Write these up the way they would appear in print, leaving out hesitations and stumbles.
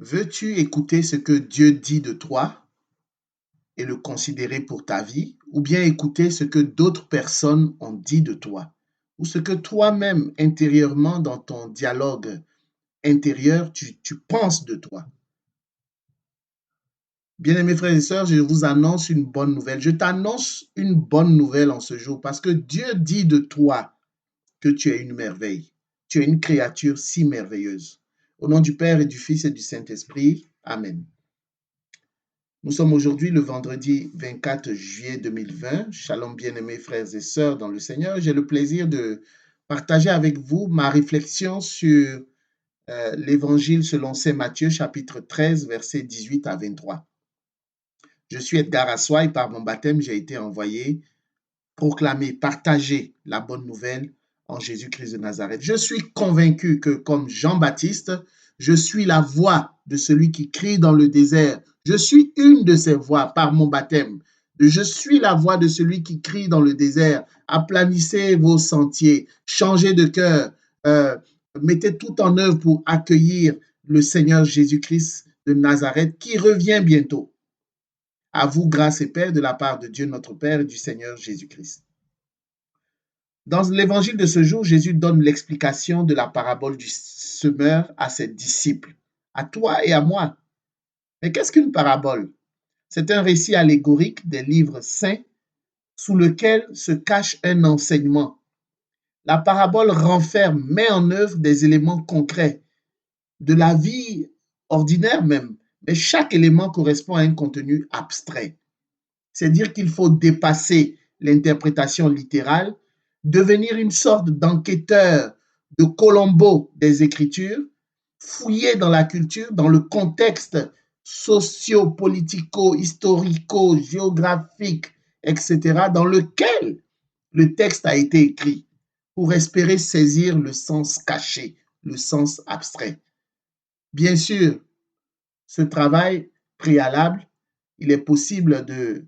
Veux-tu écouter ce que Dieu dit de toi et le considérer pour ta vie, ou bien écouter ce que d'autres personnes ont dit de toi, ou ce que toi-même intérieurement dans ton dialogue intérieur tu penses de toi? Bien-aimés frères et sœurs, je vous annonce une bonne nouvelle. Je t'annonce une bonne nouvelle en ce jour parce que Dieu dit de toi que tu es une merveille. Tu es une créature si merveilleuse. Au nom du Père et du Fils et du Saint-Esprit, Amen. Nous sommes aujourd'hui le vendredi 24 juillet 2020. Shalom bien-aimés frères et sœurs dans le Seigneur. J'ai le plaisir de partager avec vous ma réflexion sur l'évangile selon saint Matthieu chapitre 13 versets 18 à 23. Je suis Edgar Assoy et par mon baptême, j'ai été envoyé proclamer, partager la bonne nouvelle en Jésus-Christ de Nazareth. Je suis convaincu que comme Jean-Baptiste, je suis la voix de celui qui crie dans le désert. Je suis une de ces voix par mon baptême. Je suis la voix de celui qui crie dans le désert. Aplanissez vos sentiers, changez de cœur, mettez tout en œuvre pour accueillir le Seigneur Jésus-Christ de Nazareth qui revient bientôt. À vous, grâce et paix de la part de Dieu notre Père et du Seigneur Jésus-Christ. Dans l'évangile de ce jour, Jésus donne l'explication de la parabole du semeur à ses disciples, à toi et à moi. Mais qu'est-ce qu'une parabole? C'est un récit allégorique des livres saints sous lequel se cache un enseignement. La parabole renferme, met en œuvre des éléments concrets de la vie ordinaire même, mais chaque élément correspond à un contenu abstrait. C'est-à-dire qu'il faut dépasser l'interprétation littérale, devenir une sorte d'enquêteur de Colombo des Écritures, fouiller dans la culture, dans le contexte socio-politico, historico, géographique, etc., dans lequel le texte a été écrit, pour espérer saisir le sens caché, le sens abstrait. Bien sûr, ce travail préalable, il est possible de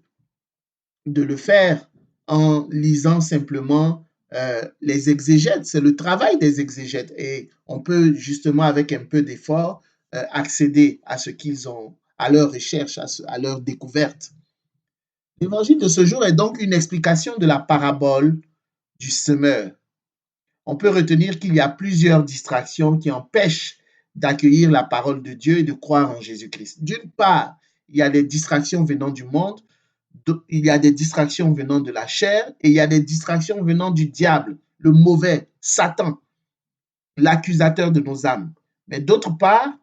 le faire en lisant simplement les exégètes. C'est le travail des exégètes et on peut justement avec un peu d'effort accéder à ce qu'ils ont, à leur recherche, à leur découverte. L'évangile de ce jour est donc une explication de la parabole du semeur. On peut retenir qu'il y a plusieurs distractions qui empêchent d'accueillir la parole de Dieu et de croire en Jésus-Christ. D'une part, il y a des distractions venant du monde, il y a des distractions venant de la chair et il y a des distractions venant du diable, le mauvais, Satan, l'accusateur de nos âmes. Mais d'autre part,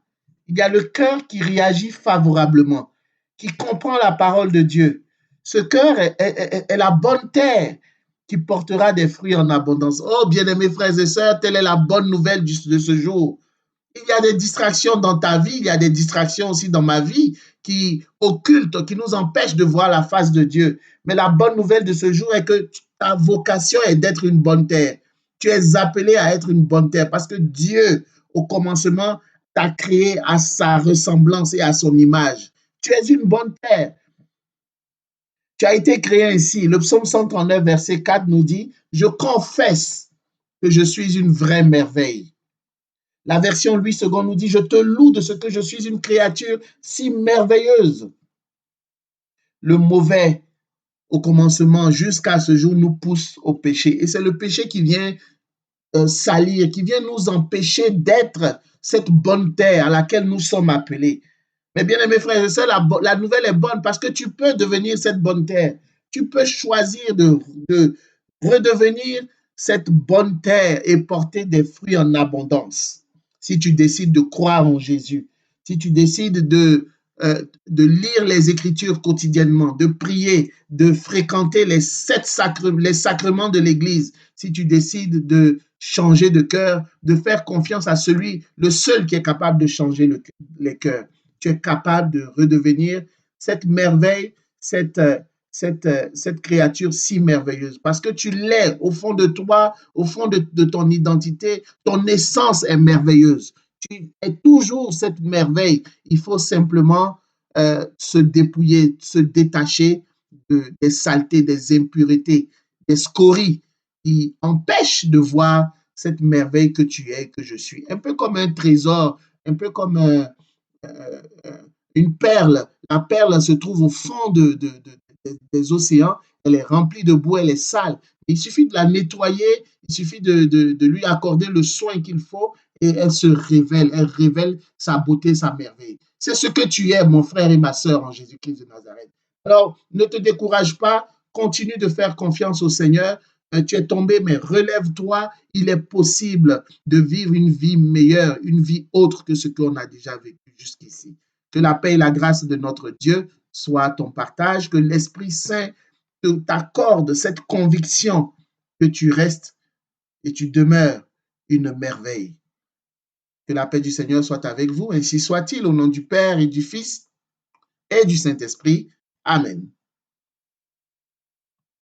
il y a le cœur qui réagit favorablement, qui comprend la parole de Dieu. Ce cœur est la bonne terre qui portera des fruits en abondance. Oh, bien-aimés frères et sœurs, telle est la bonne nouvelle de ce jour. Il y a des distractions dans ta vie, il y a des distractions aussi dans ma vie qui occultent, qui nous empêchent de voir la face de Dieu. Mais la bonne nouvelle de ce jour est que ta vocation est d'être une bonne terre. Tu es appelé à être une bonne terre parce que Dieu, au commencement, t'a créé à sa ressemblance et à son image. Tu es une bonne terre. Tu as été créé ainsi. Le psaume 139, verset 4 nous dit, « Je confesse que je suis une vraie merveille. » La version Louis II nous dit, « Je te loue de ce que je suis une créature si merveilleuse. » Le mauvais, au commencement, jusqu'à ce jour, nous pousse au péché. Et c'est le péché qui vient salir, qui vient nous empêcher d'être cette bonne terre à laquelle nous sommes appelés. Mais bien aimés frères et sœurs, la nouvelle est bonne parce que tu peux devenir cette bonne terre. Tu peux choisir de redevenir cette bonne terre et porter des fruits en abondance. Si tu décides de croire en Jésus, si tu décides de lire les Écritures quotidiennement, de prier, de fréquenter les sacrements de l'Église, si tu décides de changer de cœur, de faire confiance à celui, le seul qui est capable de changer les cœurs. Tu es capable de redevenir cette merveille, cette créature si merveilleuse. Parce que tu l'es au fond de toi, au fond de ton identité, ton essence est merveilleuse. Tu es toujours cette merveille. Il faut simplement se dépouiller, se détacher des saletés, des impuretés, des scories qui empêchent de voir cette merveille que tu es, que je suis. Un peu comme un trésor, un peu comme une perle. La perle se trouve au fond des océans. Elle est remplie de boue, elle est sale. Il suffit de la nettoyer, il suffit de lui accorder le soin qu'il faut et elle révèle sa beauté, sa merveille. C'est ce que tu es, mon frère et ma sœur en Jésus-Christ de Nazareth. Alors, ne te décourage pas, continue de faire confiance au Seigneur. Tu es tombé, mais relève-toi. Il est possible de vivre une vie meilleure, une vie autre que ce qu'on a déjà vécu jusqu'ici. Que la paix et la grâce de notre Dieu soient ton partage, que l'Esprit Saint t'accorde cette conviction que tu restes et tu demeures une merveille. Que la paix du Seigneur soit avec vous, ainsi soit-il, au nom du Père et du Fils et du Saint-Esprit. Amen.